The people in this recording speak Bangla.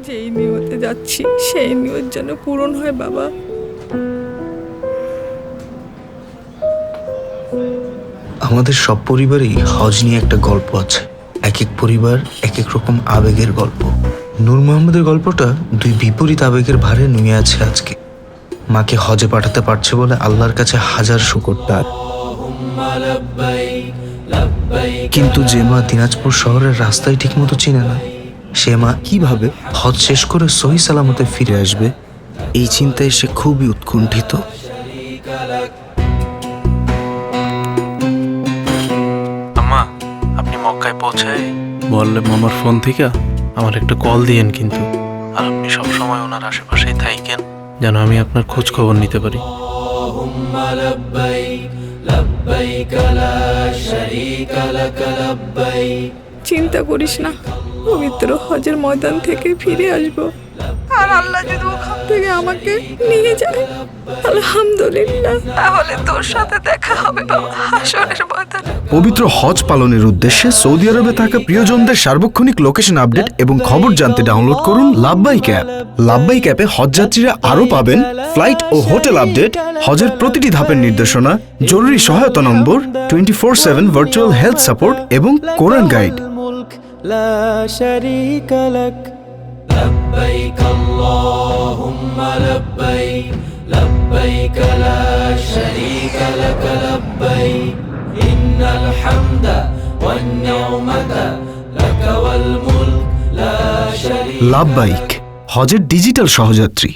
যেই নিয়তে যাচ্ছি সেই নিয়ত যেন পূরণ হয় বাবা। আমাদের সব পরিবারেই হজ নিয়ে একটা গল্প আছে। এক এক পরিবার এক এক রকম আবেগের গল্প। নূর মোহাম্মদের গল্পটা দুই বিপরীত আবেগের ভারে নুয়ে আছে আজকে। মাকে হজে পাঠাতে পারছে বলে আল্লাহর কাছে হাজার শুকর তার। কিন্তু যে মা দিনাজপুর শহরের রাস্তায় ঠিক মতো চিনে না, সে মা কিভাবে হজ শেষ করে সহি সালামতে ফিরে আসবে, এই চিন্তায় সে খুবই উৎকণ্ঠিত। আম্মা, আপনি মক্কায় পৌঁছায় বললে মামার ফোন থেকে আমার একটা কল দিয়েন কিন্তু। আর আপনি সবসময় ওনার আশেপাশেই থাকেন যেন আমি আপনার খোঁজ খবর নিতে পারি। চিন্তা করিস না, পবিত্র হজের ময়দান থেকে ফিরে আসব। আর আল্লাহ যদি ওখান থেকে আমাকে নিয়ে যায়, আলহামদুলিল্লাহ, তাহলে তোর সাথে দেখা হবে বাবা হাশরের ময়দানে। পবিত্র হজ পালনের উদ্দেশ্যে সৌদি আরবে থাকা প্রিয়জনদের সার্বক্ষণিক লোকেশন আপডেট এবং খবর জানতে ডাউনলোড করুন লাব্বাইক অ্যাপ। লাব্বাইক অ্যাপে হজযাত্রীরা আরও পাবেন ফ্লাইট ও হোটেল আপডেট, হজের প্রতিটি ধাপের নির্দেশনা, জরুরি সহায়তা নম্বর, 24/7 ভার্চুয়াল হেলথ সাপোর্ট এবং কোরআন গাইড। لبيك اللهم لبيك لبيك لا شريك لك لبيك إن الحمد والنعمة لك والملك لا شريك লাব্বাইক, হজের ডিজিটাল সহযাত্রী।